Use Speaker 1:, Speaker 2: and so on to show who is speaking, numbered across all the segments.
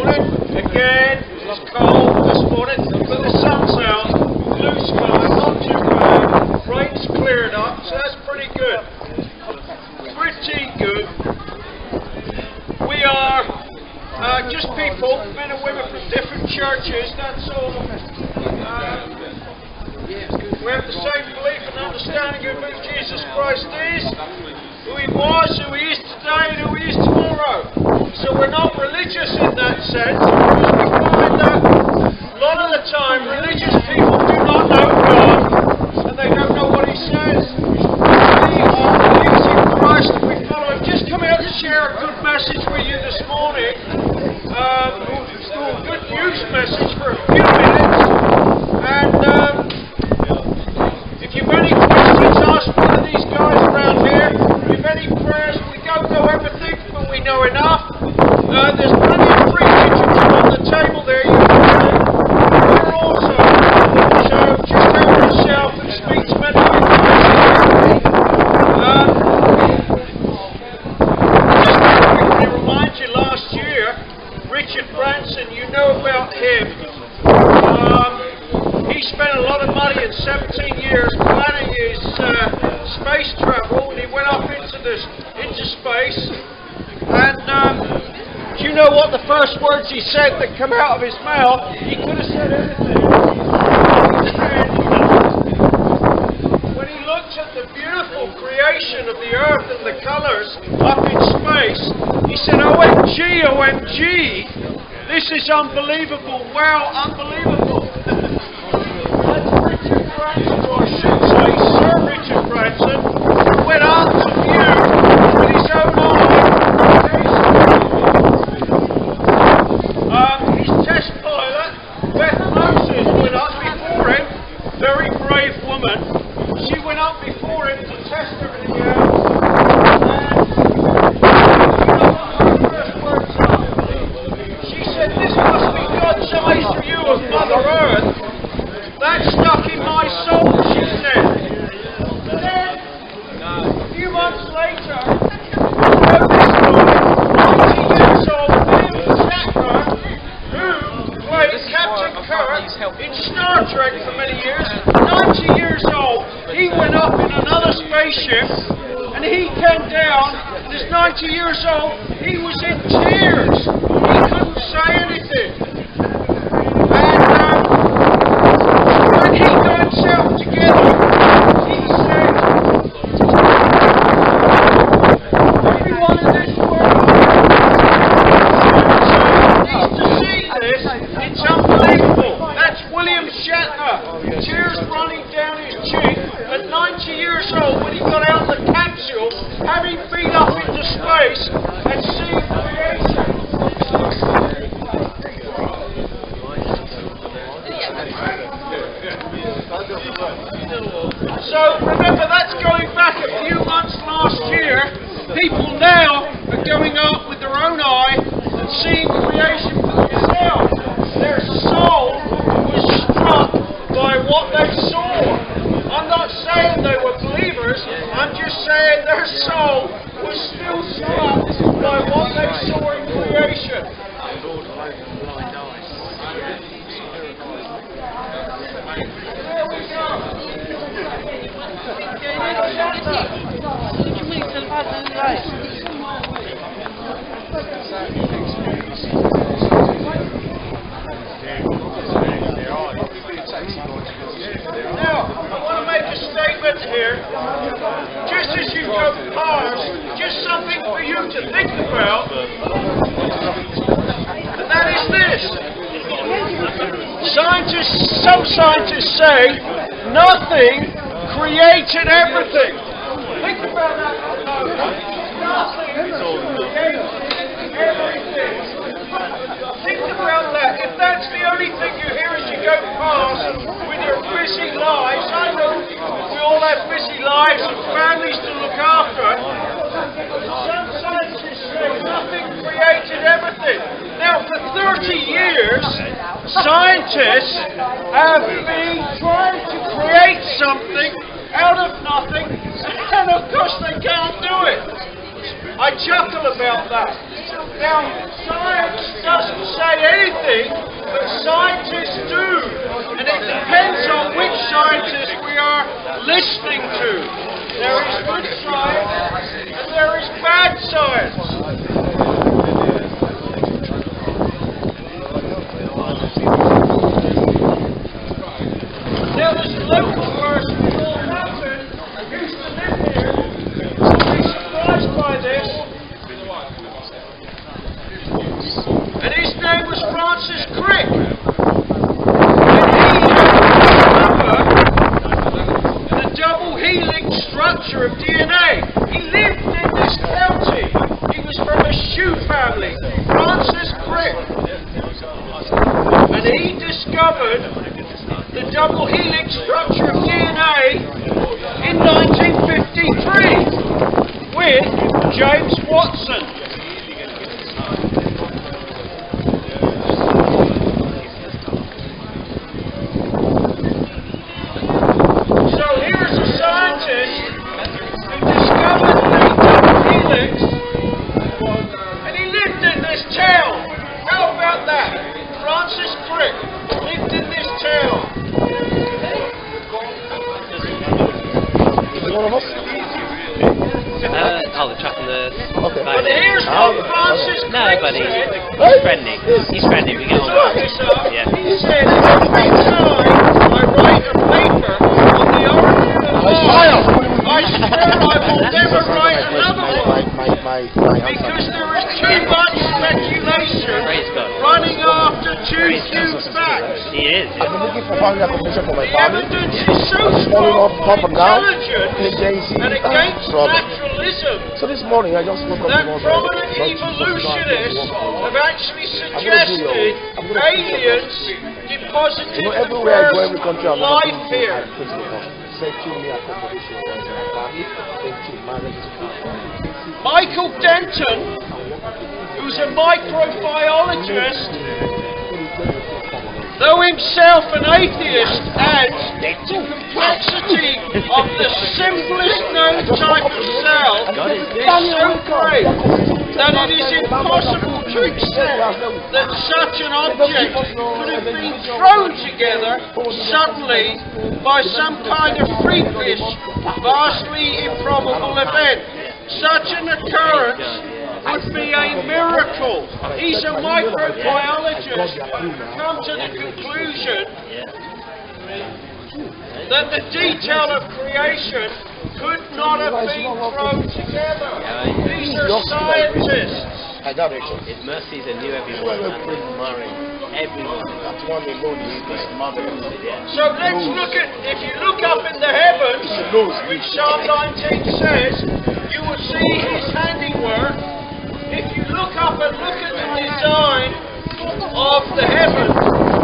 Speaker 1: morning. Again, it's cold this morning, but the sun's out, blue sky, not too bad. Rain's cleared up, so that's pretty good. Pretty good. We are just people, men and women from different churches, that's all. We have the same belief and understanding of who Jesus Christ is, who He was, who He is today, and who He is tomorrow. So we're not religious in that sense, because we find that a lot of the time religious people do not know God, and they don't know what He says. We are believing in Christ and we follow Him. Just come out to share a good message with you this morning. Good news message for a few minutes. And if you've any questions, ask one of these guys around here. If you've any prayers, we don't know everything, but we know enough. There's plenty of free literature on the table there. You can read. We're also, so just help yourself and speak to many of you. Just to quickly remind you, last year, Richard Branson, you know about him. He spent a lot of money in 17 years planning his space travel, and he went up into space. And do you know what the first words he said that come out of his mouth? He could have said anything. When he looked at the beautiful creation of the Earth and the colours up in space, he said, "OMG, OMG, this is unbelievable. Wow, unbelievable." That's Richard Branson, or I should say Sir Richard Branson, who went up to view with his own eye. His test pilot, Beth Moses, went up before him. Very brave woman. She went up before him to test everything out. And her first words are, she said, "This must be God's eyes view of Mother Earth. That stuck in my soul," she said. And then, a few months later, we know this guy, 90 years old, Captain Kirk in Star Trek for many years, 90 years old. He went up in another spaceship and he came down, and he's 90 years old, he was in tears. He couldn't say anything. And when he got himself together, he said, "Everyone in this world needs to see this. It's unbelievable." That's William Shatner. Tears running down his cheek at 90 years old when he got out of the capsule, having been up into space and seen creation. So remember, that's going back a few months last year. People now are going up with their own eye and seeing creation for themselves. Their soul was struck by what they saw. I'm not saying they were believers, I'm just saying their soul was still struck by what they saw in creation. There we go. Now, I want to make a statement here. Just as you go past, just something for you to think about, and that is this. Some scientists say nothing created everything. Think about that for a moment. Nothing created everything. Think about that. If that's the only thing you hear as you go past with your busy lives, I know we all have busy lives and families to look after. Some scientists say nothing created everything. Now, for 30 years, scientists have been trying to create something out of nothing, and of course they can't do it. I chuckle about that. Now, science doesn't say anything, but scientists do. And it depends on which scientists we are listening to. There is good science and there is bad science. Now there's a local person in Northampton who used to live here. You'll be surprised by this. And his name was Francis Crick. And he discovered the double helix structure of DNA. He lived in this county. He was from a shoe family, Francis Crick. And he discovered the double helix structure of DNA in 1953 with James Watson.
Speaker 2: Oh, the truck and the...
Speaker 3: Okay.
Speaker 1: But here's what Francis
Speaker 2: No,
Speaker 1: Crick
Speaker 2: buddy.
Speaker 1: said.
Speaker 2: He's friendly. He's friendly. We get on well. Yeah.
Speaker 1: He said, every time I write a paper on the origin of life, I swear I will never write another one. Because there is too much speculation running after too few facts.
Speaker 2: He is.
Speaker 3: I've been looking for family accommodation for my
Speaker 1: The
Speaker 3: family.
Speaker 1: evidence is so strong for intelligence and against naturalism
Speaker 3: So this morning I just woke up
Speaker 1: that
Speaker 3: and
Speaker 1: prominent evolutionists have actually suggested aliens deposited the
Speaker 3: everywhere I go, every
Speaker 1: first
Speaker 3: country I'm
Speaker 1: life here.
Speaker 3: Setting me accommodation for my family. Thank you, marriage.
Speaker 1: Michael Denton, who's a microbiologist, though himself an atheist, adds the complexity of the simplest known type of cell is so great that it is impossible to accept that such an object could have been thrown together suddenly by some kind of freakish, vastly improbable event. Such an occurrence would be a miracle. He's a microbiologist. Come to the conclusion that the detail of creation could not have been thrown together. These are scientists.
Speaker 3: I got it.
Speaker 2: His mercies are new every morning. Every morning.
Speaker 3: That's one they know
Speaker 1: So let's look at, if you look up in the heavens, which Psalm 19 says, you will see his handiwork. If you look up and look at the design of the heavens,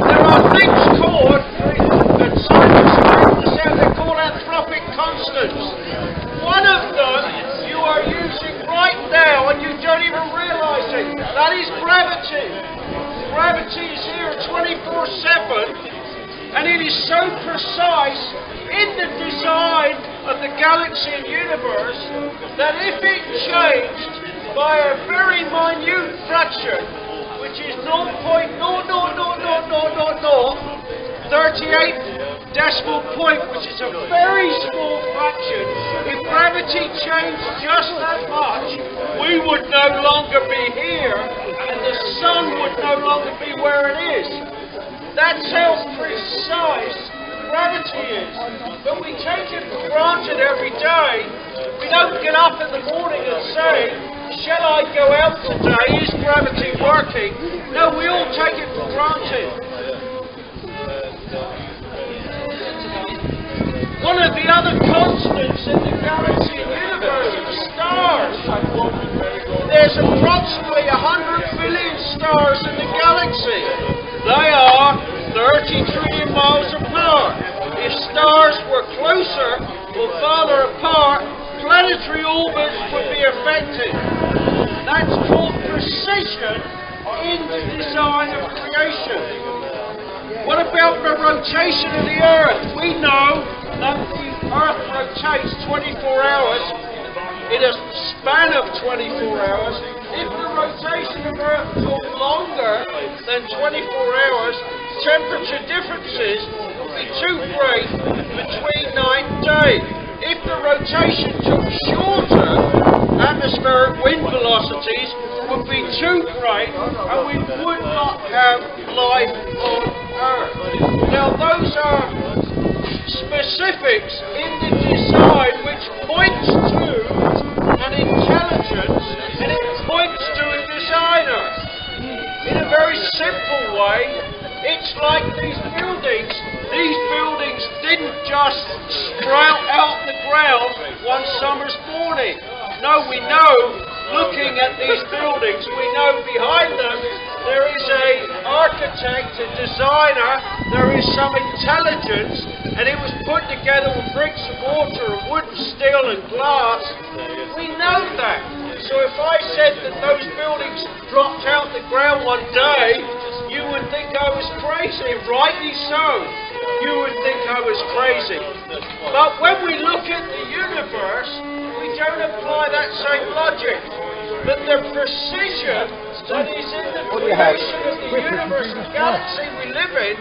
Speaker 1: there are things called, that scientists they're called anthropic constants. One of them you are using right now and you don't even realise it. That is gravity. Gravity is here 24/7 and it is so precise in the design of the galaxy and universe that if it changed by a very minute fraction, which is 0.0000038 decimal point, which is a very small fraction, if gravity changed just that much, we would no longer be here and the sun would no longer be where it is. That's how precise gravity is. But we take it for granted every day. We don't get up in the morning and say, shall I go out today? Is gravity working? No, we all take it for granted. One of the other constants in the galaxy and universe is stars. There's approximately 100 billion stars in the galaxy. They are 30 trillion miles apart. If stars were closer or farther apart, planetary orbits would be affected. That's called precision in the design of creation. What about the rotation of the Earth? We know that the Earth rotates 24 hours in a span of 24 hours. If the rotation of Earth took longer than 24 hours, temperature differences would be too great between night and day. If the rotation took shorter, atmospheric wind velocities would be too great and we would not have life on Earth. Now those are specifics in the design which points to an intelligence and it points to a designer. In a very simple way, it's like these buildings. These buildings didn't just sprout out the ground one summer's morning. No, we know, looking at these buildings, we know behind them there is an architect, a designer, there is some intelligence, and it was put together with bricks of mortar and wood and steel and glass. We know that. So if I said that those buildings dropped out the ground one day, you would think I was crazy, and rightly so. You would think I was crazy. But when we look at the universe, we don't apply that same logic. But the precision that is in the creation of the universe and galaxy we live in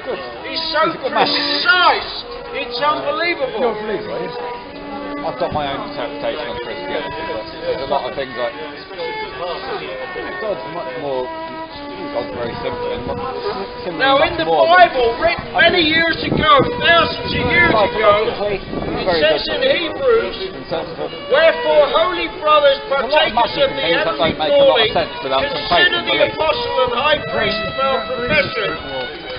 Speaker 1: is so precise, it's unbelievable.
Speaker 4: I've got my own interpretation on Christianity, but there's a lot of things like God's much more. God's very simple.
Speaker 1: Now, in the Bible, written many years ago, thousands of years ago, it says in Hebrews, "Wherefore, holy brothers, partakers of the heavenly calling, consider the apostle and high priest of our profession,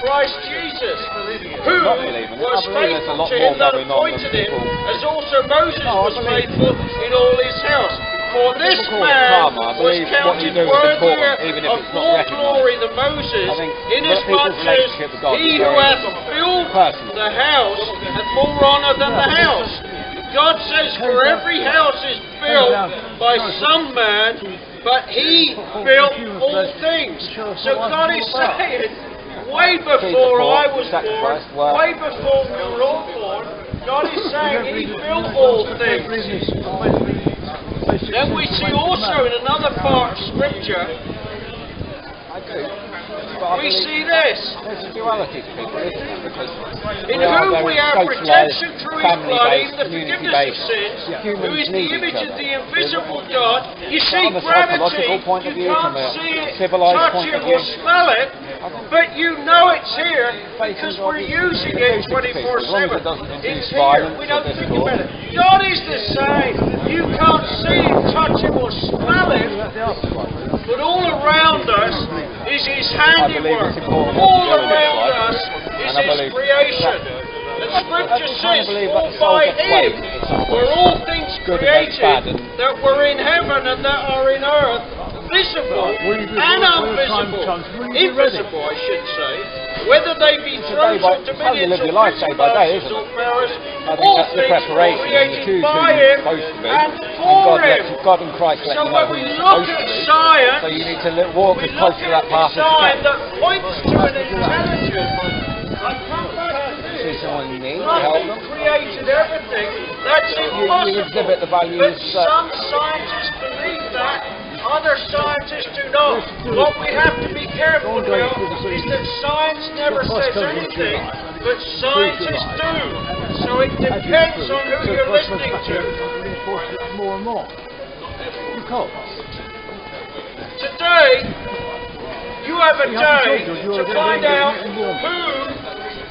Speaker 1: Christ Jesus, who was faithful to him that appointed him, as also Moses was faithful in all his house. For this man was counted worthier of more glory than Moses, inasmuch as he who hath built the house hath more honour than the house." God says, for every house is built by some man, but he built all things. So God is saying, way before I was born, way before we were all born, God is saying he built all things. Then we see also in another part of Scripture, we see this.
Speaker 4: There's a duality to people, isn't there? Because
Speaker 1: in whom we have redemption through his blood, even the forgiveness of sins, who is the image of the invisible God. You see, gravity, you can't see it, touch it, or smell it, but you know it's here because we're using it 24/7. It's here. We don't think about it. God is the same. You can't see him, touch him, or smell him, but all around us is his handiwork. All around us is his creation. And Scripture says, for by him were all things created that were in heaven and that are in earth, visible and invisible, I should say, whether they be thrones or dominions or principalities or powers, all things were created by him and for him. So when we look at science,
Speaker 4: so you need to walk as close to that path as you can.
Speaker 1: that points to an intelligence. I come back to this. Nothing created everything. That's impossible.
Speaker 4: You exhibit the values.
Speaker 1: But some scientists believe that. Other scientists do not. What we have to be careful about is that science never says anything, but scientists do. So it depends on who you're listening to.
Speaker 3: More and more. You can't.
Speaker 1: Today, you have a day to find out who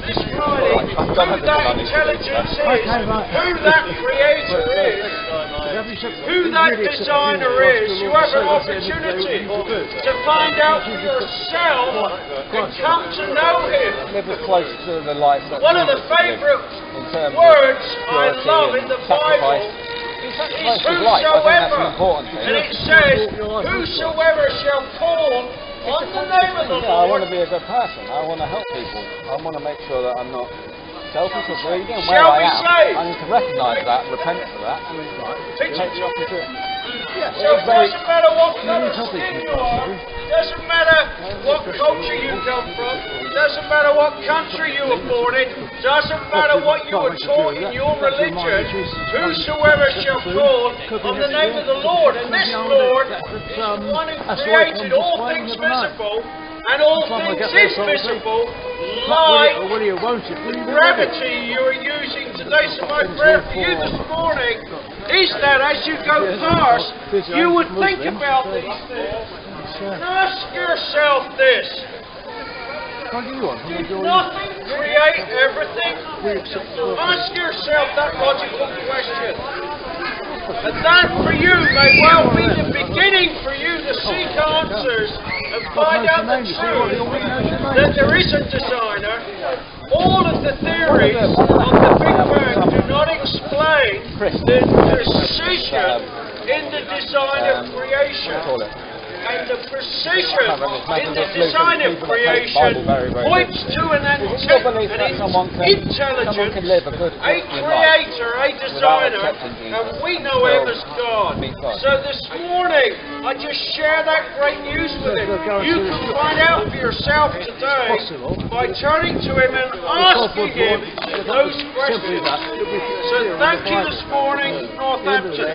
Speaker 1: this Friday, who that intelligence is, who that creator is, who that designer is. You have an opportunity to find out for yourself and come to know him.
Speaker 4: Live as close to the light.
Speaker 1: One of the favourite words I love in the Bible is whosoever, and it says, whosoever shall call on the name of the Lord.
Speaker 4: I want to be a good person. I want to help people. I want to make sure that I'm not selfish or greedy, and where I am, I need to recognise that, repent for that, and take the opportunity.
Speaker 1: So it doesn't matter what colour skin you are, doesn't matter what culture you come from, doesn't matter what country you were born in, doesn't matter what you were taught in your religion, whosoever shall call on the name of the Lord. And this Lord is the one who created all things visible and all things invisible, light, gravity you are using today. So my prayer for you this morning is that as you go past, you would think about these things and ask yourself this: did nothing create everything? Ask yourself that logical question. And that for you may well be the beginning for you to seek answers and find out the truth that there is a designer. All of the theories of the Big Bang do not explain the precision in the design of creation. And the precision in the design of creation points to an intelligence, a creator, a designer, and we know him as God. So this morning, I just share that great news with him. You can find out for yourself today by turning to him and asking him those questions. So thank you this morning, Northampton.